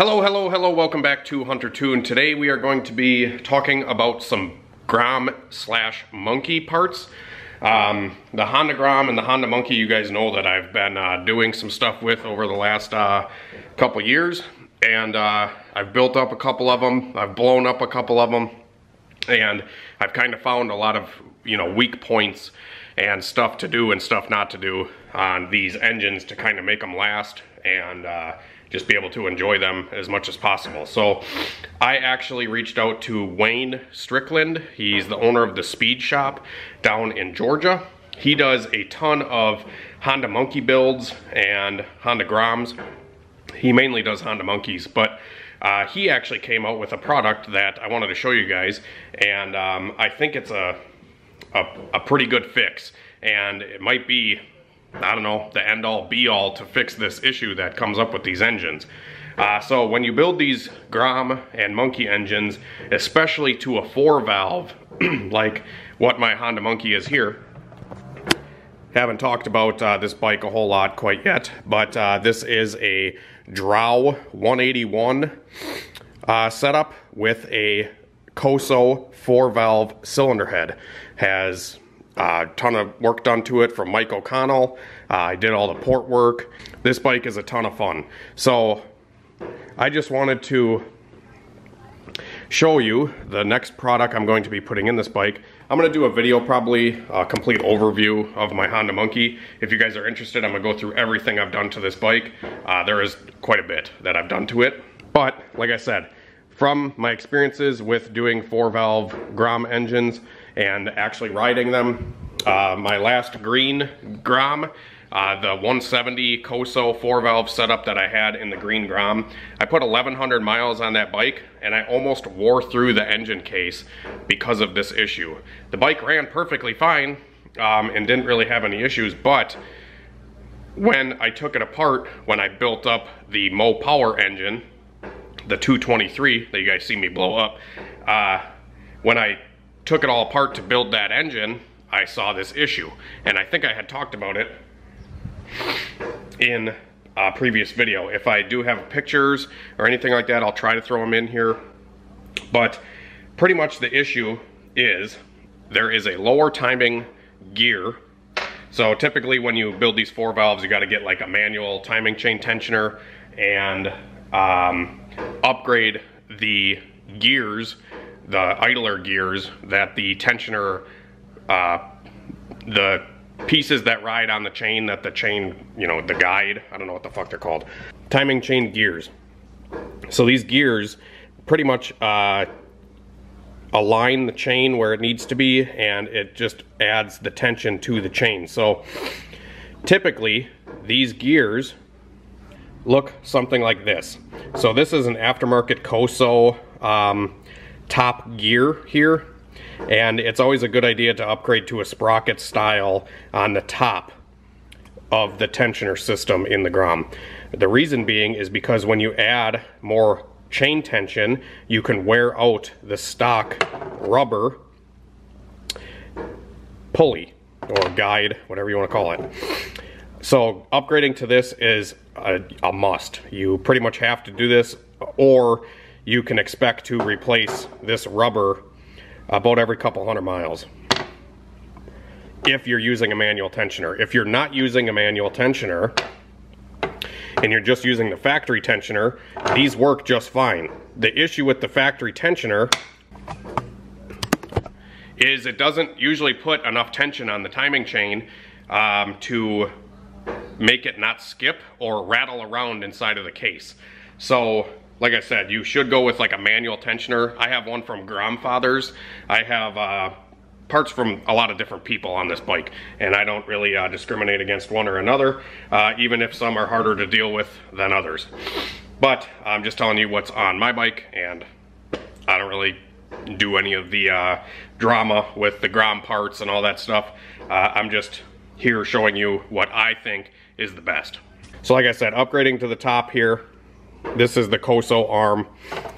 Hello, welcome back to Hunter Tune. Today we are going to be talking about some Grom slash Monkey parts. The Honda Grom and the Honda Monkey, you guys know that I've been doing some stuff with over the last couple years. And I've built up a couple of them, I've blown up a couple of them, and I've kind of found a lot of, weak points and stuff to do and stuff not to do on these engines to kind of make them last and just be able to enjoy them as much as possible. So I actually reached out to Wayne Strickland. He's the owner of the Speed Shop down in Georgia. He does a ton of Honda Monkey builds and Honda Groms. He mainly does Honda Monkeys, but he actually came out with a product that I wanted to show you guys, and I think it's a pretty good fix, and it might be, I don't know, the end-all be-all to fix this issue that comes up with these engines. So when you build these Grom and Monkey engines, especially to a 4-valve, like what my Honda Monkey is here, haven't talked about this bike a whole lot quite yet, but this is a Drow 181 setup with a Koso 4-valve cylinder head. Has a ton of work done to it from Mike O'Connell. I did all the port work. This bike is a ton of fun. So I just wanted to show you the next product I'm going to be putting in this bike. I'm going to do a video, probably a complete overview of my Honda Monkey. If you guys are interested, I'm going to go through everything I've done to this bike. There is quite a bit that I've done to it. But like I said, from my experiences with doing 4-valve Grom engines and actually riding them, my last green Grom, the 170 Koso 4-valve setup that I had in the green Grom, I put 1,100 miles on that bike, and I almost wore through the engine case because of this issue. The bike ran perfectly fine and didn't really have any issues, but when I took it apart, when I built up the Mo Power engine, the 223 that you guys see me blow up, when I took it all apart to build that engine, I saw this issue, and I think I had talked about it in a previous video. If I do have pictures or anything like that, I'll try to throw them in here. But pretty much the issue is there is a lower timing gear. So typically when you build these 4 valves, you got to get like a manual timing chain tensioner and upgrade the gears, the idler gears that the tensioner, the pieces that ride on the chain, that the chain, the guide, I don't know what the fuck they're called, timing chain gears. So these gears pretty much align the chain where it needs to be, and it just adds the tension to the chain. So typically these gears look something like this. So this is an aftermarket Koso top gear here, and it's always a good idea to upgrade to a sprocket style on the top of the tensioner system in the Grom. The reason being is because when you add more chain tension, you can wear out the stock rubber pulley or guide, whatever you want to call it. So upgrading to this is a must. You pretty much have to do this, or you can expect to replace this rubber about every couple hundred miles if you're using a manual tensioner. If you're not using a manual tensioner and you're just using the factory tensioner, these work just fine. The issue with the factory tensioner is it doesn't usually put enough tension on the timing chain to make it not skip or rattle around inside of the case. So like I said, you should go with like a manual tensioner. I have one from Gromfathers. I have parts from a lot of different people on this bike, and I don't really discriminate against one or another, even if some are harder to deal with than others. But I'm just telling you what's on my bike, and I don't really do any of the drama with the Grom parts and all that stuff. I'm just here showing you what I think is the best. So like I said, upgrading to the top here, this is the Koso arm,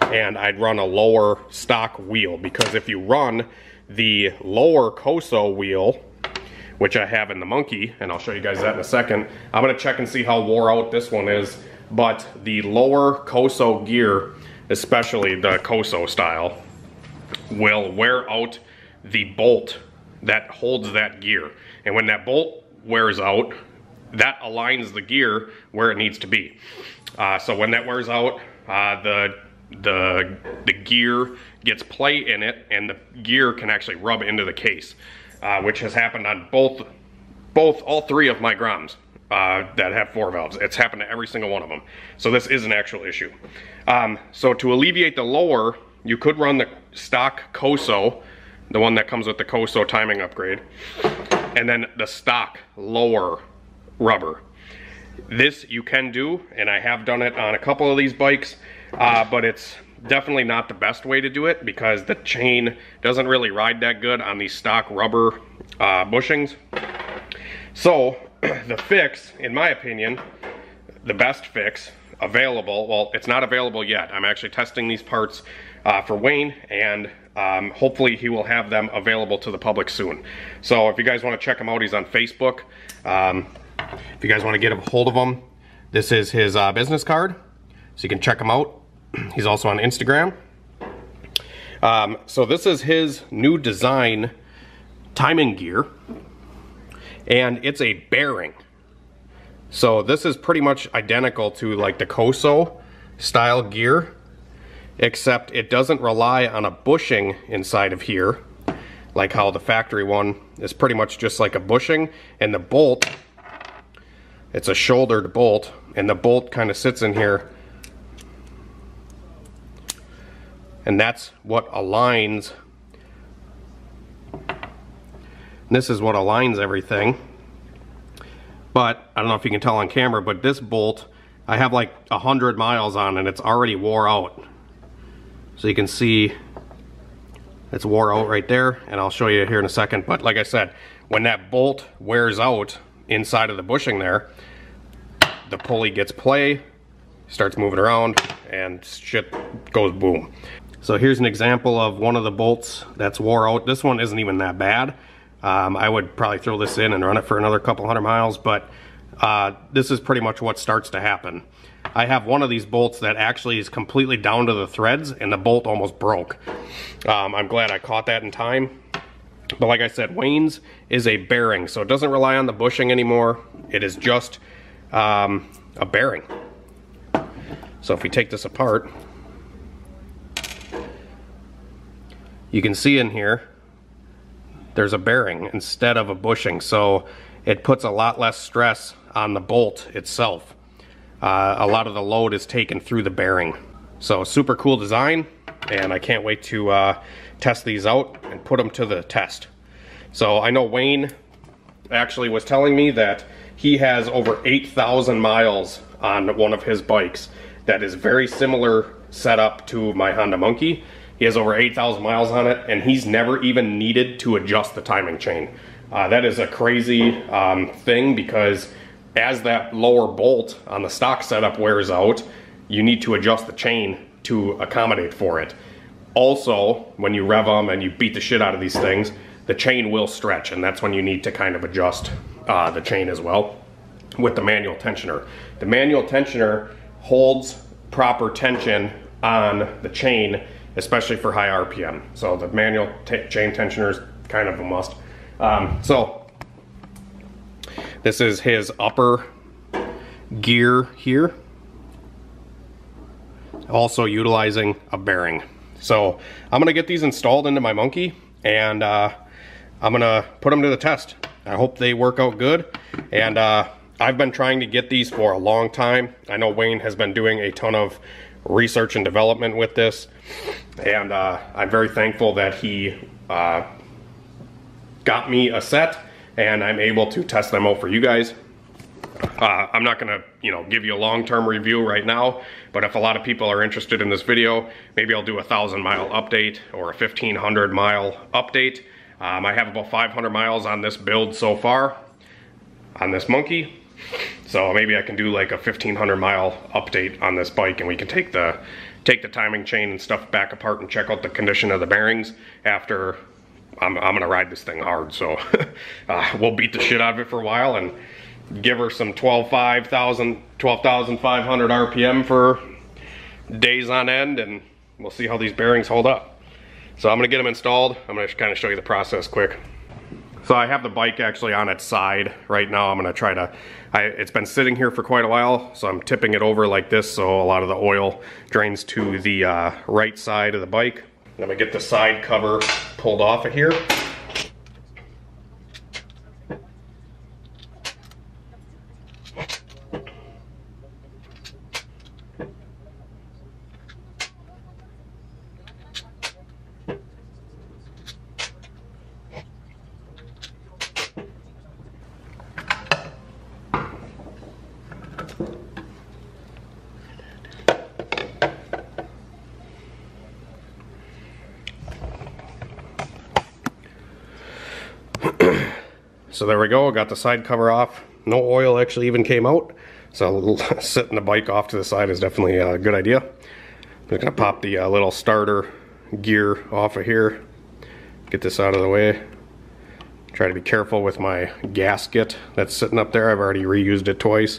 and I'd run a lower stock wheel, because if you run the lower Koso wheel, which I have in the Monkey, and I'll show you guys that in a second, I'm gonna check and see how wore out this one is but the lower Koso gear, especially the Koso style, will wear out the bolt that holds that gear. And when that bolt wears out, that aligns the gear where it needs to be. So when that wears out, the gear gets play in it, and the gear can actually rub into the case, which has happened on all three of my Groms that have 4 valves. It's happened to every single one of them. So this is an actual issue. So to alleviate the lower, you could run the stock Koso, the one that comes with the Koso timing upgrade, and then the stock lower rubber. This you can do, and I have done it on a couple of these bikes, but it's definitely not the best way to do it because the chain doesn't really ride that good on these stock rubber bushings. So the fix, in my opinion, the best fix available, well, it's not available yet. I'm actually testing these parts for Wayne, and hopefully he will have them available to the public soon. So if you guys want to check him out, he's on Facebook. If you guys want to get a hold of him, this is his business card, so you can check him out. He's also on Instagram. So this is his new design timing gear, and it's a bearing. So this is pretty much identical to like the Koso style gear, except it doesn't rely on a bushing inside of here, like how the factory one is pretty much just like a bushing, and the bolt, it's a shouldered bolt, and the bolt kind of sits in here, and that's what aligns. This is what aligns everything. But I don't know if you can tell on camera, but this bolt, I have like 100 miles on, and it's already wore out. So you can see it's wore out right there, and I'll show you here in a second. But like I said, when that bolt wears out inside of the bushing there, the pulley gets play, starts moving around, and shit goes boom. So here's an example of one of the bolts that's wore out. This one isn't even that bad. I would probably throw this in and run it for another couple 100 miles, but this is pretty much what starts to happen. I have one of these bolts that actually is completely down to the threads, and the bolt almost broke. I'm glad I caught that in time. But like I said, Wayne's is a bearing, so it doesn't rely on the bushing anymore. It is just a bearing. So if we take this apart, you can see in here, there's a bearing instead of a bushing, so it puts a lot less stress on the bolt itself. A lot of the load is taken through the bearing. So super cool design, and I can't wait to test these out and put them to the test. So I know Wayne actually was telling me that he has over 8,000 miles on one of his bikes that is very similar setup to my Honda Monkey. He has over 8,000 miles on it, and he's never even needed to adjust the timing chain. That is a crazy thing, because as that lower bolt on the stock setup wears out, you need to adjust the chain to accommodate for it. Also, when you rev them and you beat the shit out of these things, the chain will stretch, and that's when you need to kind of adjust the chain as well with the manual tensioner. The manual tensioner holds proper tension on the chain, especially for high RPM. So the manual chain tensioner is kind of a must. So this is his upper gear here, also utilizing a bearing. So I'm gonna get these installed into my Monkey, and I'm gonna put them to the test. I hope they work out good, and I've been trying to get these for a long time. I know Wayne has been doing a ton of research and development with this, and I'm very thankful that he got me a set, and I'm able to test them out for you guys. I'm not gonna, give you a long-term review right now, but if a lot of people are interested in this video, maybe I'll do a 1,000-mile update or a 1,500-mile update. I have about 500 miles on this build so far, on this Monkey. So maybe I can do like a 1,500-mile update on this bike, and we can take the timing chain and stuff back apart and check out the condition of the bearings after. I'm gonna ride this thing hard, so we'll beat the shit out of it for a while, and give her some 12,500 RPM for days on end, and we'll see how these bearings hold up. So I'm gonna get them installed. I'm gonna kind of show you the process quick. So I have the bike actually on its side right now. I'm gonna try to, it's been sitting here for quite a while, so I'm tipping it over like this so a lot of the oil drains to the right side of the bike. I'm gonna get the side cover pulled off of here. So there we go, got the side cover off. No oil actually even came out, so setting the bike off to the side is definitely a good idea. I'm just gonna pop the little starter gear off of here, get this out of the way. Try to be careful with my gasket that's sitting up there. I've already reused it twice.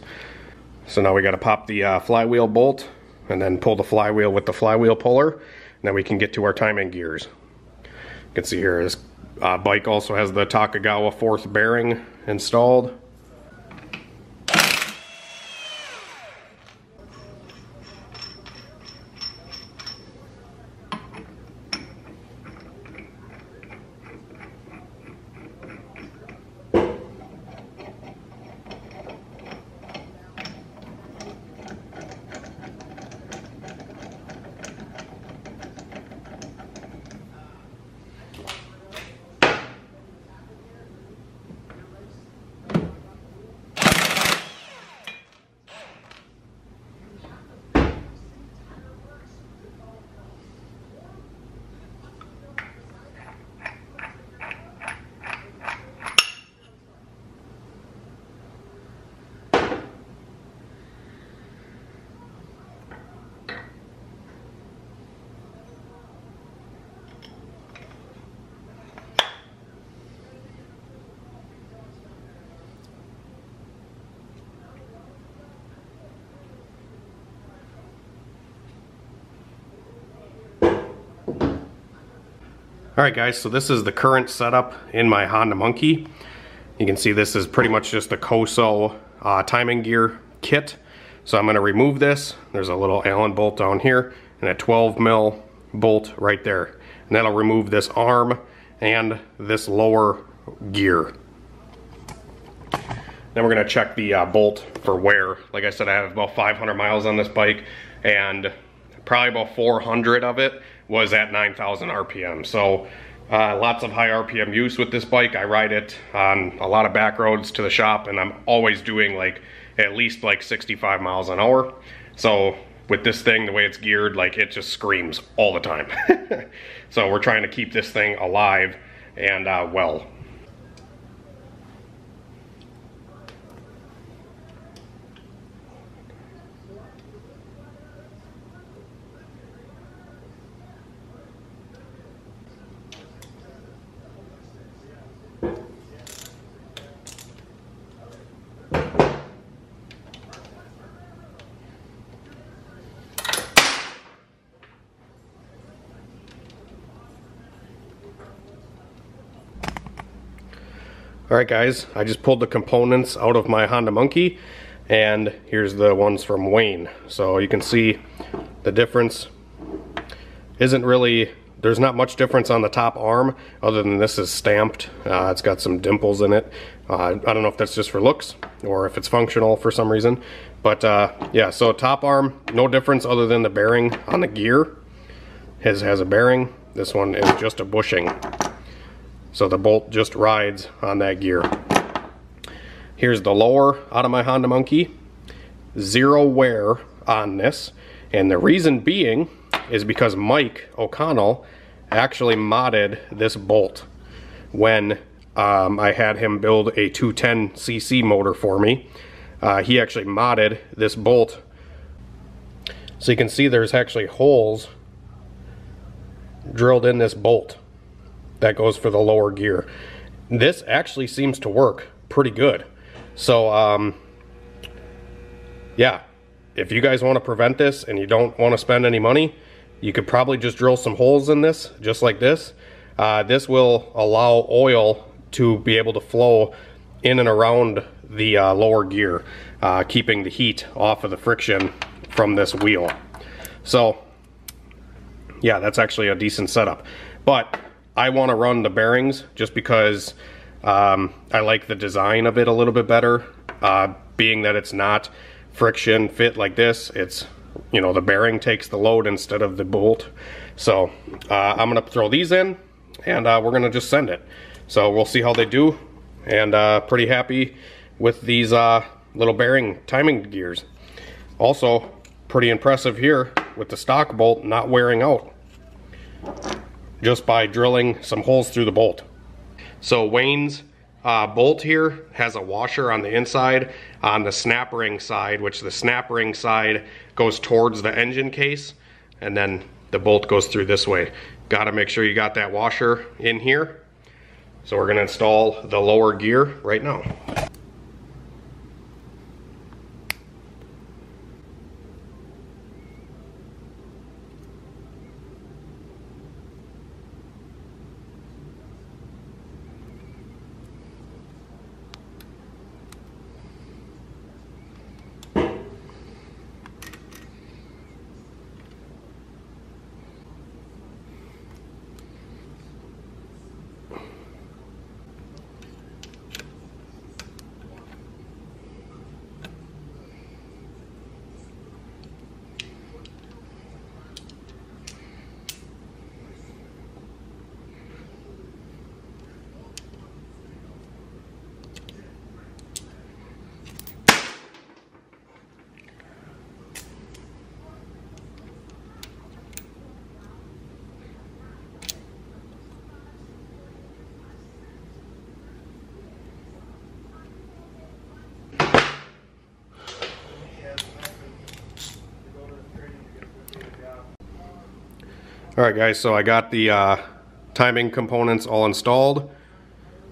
So now we gotta pop the flywheel bolt and then pull the flywheel with the flywheel puller, and then we can get to our timing gears. You can see here, this bike also has the Takagawa 4th bearing installed. Alright guys, so this is the current setup in my Honda Monkey. You can see this is pretty much just a Koso timing gear kit. So I'm going to remove this. There's a little Allen bolt down here and a 12 mil bolt right there. And that'll remove this arm and this lower gear. Then we're going to check the bolt for wear. Like I said, I have about 500 miles on this bike, and probably about 400 of it was at 9,000 RPM. So lots of high RPM use with this bike. I ride it on a lot of back roads to the shop, and I'm always doing like at least like 65 miles an hour. So with this thing, the way it's geared, like it just screams all the time. So we're trying to keep this thing alive and well. Alright guys, I just pulled the components out of my Honda Monkey, and here's the ones from Wayne. So you can see the difference isn't really, there's not much difference on the top arm other than this is stamped. It's got some dimples in it. I don't know if that's just for looks or if it's functional for some reason. But yeah, so top arm, no difference other than the bearing on the gear. His has a bearing. This one is just a bushing. So the bolt just rides on that gear. Here's the lower out of my Honda Monkey. Zero wear on this. And the reason being is because Mike O'Connell actually modded this bolt when I had him build a 210cc motor for me. He actually modded this bolt. So you can see there's actually holes drilled in this bolt. That goes for the lower gear. This actually seems to work pretty good. So yeah, if you guys want to prevent this and you don't want to spend any money, you could probably just drill some holes in this, just like this. This will allow oil to be able to flow in and around the lower gear, keeping the heat off of the friction from this wheel. So yeah, that's actually a decent setup. But I want to run the bearings just because I like the design of it a little bit better, being that it's not friction fit like this. It's, you know, the bearing takes the load instead of the bolt. So I'm gonna throw these in, and we're gonna just send it. So we'll see how they do, and pretty happy with these little bearing timing gears. Also pretty impressive here with the stock bolt not wearing out, just by drilling some holes through the bolt. So Wayne's bolt here has a washer on the inside on the snap ring side, which the snap ring side goes towards the engine case, and then the bolt goes through this way. Got to make sure you got that washer in here. So we're going to install the lower gear right now. Alright guys, so I got the timing components all installed.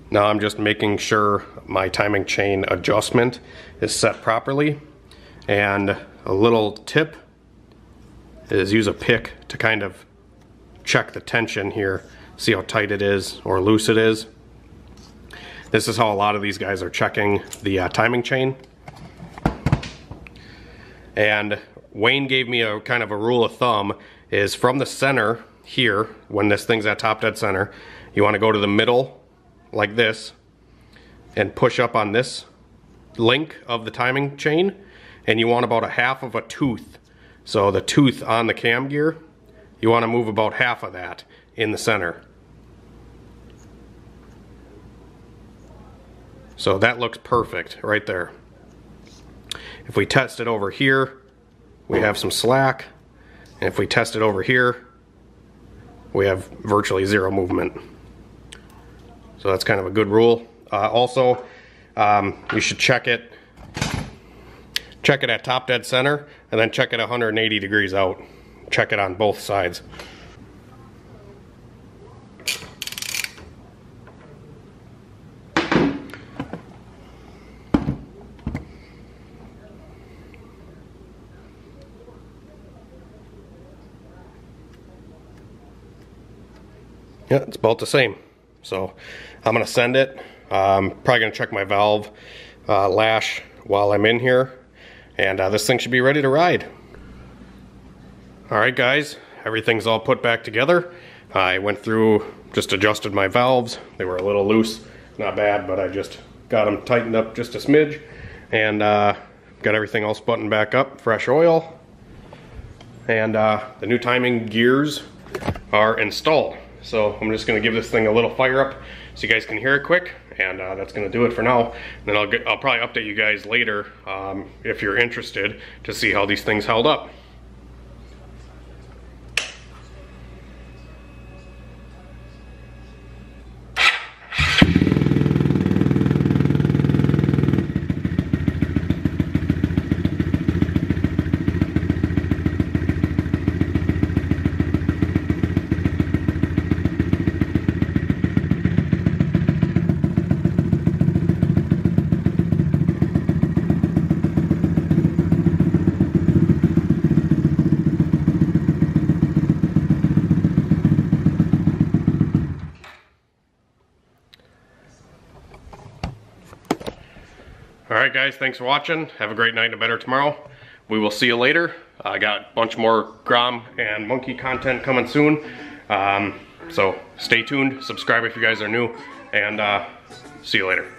Now I'm just making sure my timing chain adjustment is set properly. And a little tip is use a pick to kind of check the tension here, see how tight it is or loose it is. This is how a lot of these guys are checking the timing chain. And Wayne gave me a kind of a rule of thumb, is from the center here, when this thing's at top dead center, you want to go to the middle like this and push up on this link of the timing chain, and you want about a half of a tooth. So the tooth on the cam gear, you want to move about half of that in the center. So that looks perfect right there. If we test it over here, we have some slack. And if we test it over here, we have virtually zero movement. So that's kind of a good rule. Also, you should check it at top dead center, and then check it 180 degrees out. Check it on both sides. Yeah, it's about the same. So I'm gonna send it. Probably gonna check my valve lash while I'm in here, and this thing should be ready to ride. Alright guys, everything's all put back together. I went through, just adjusted my valves. They were a little loose, not bad, but I just got them tightened up just a smidge, and got everything all buttoned back up, fresh oil, and the new timing gears are installed. So I'm just going to give this thing a little fire up so you guys can hear it quick, and that's going to do it for now. And then I'll probably update you guys later if you're interested to see how these things held up. right, guys, thanks for watching. Have a great night and a better tomorrow. We will see you later. I got a bunch more Grom and monkey content coming soon. So stay tuned, subscribe if you guys are new, and see you later.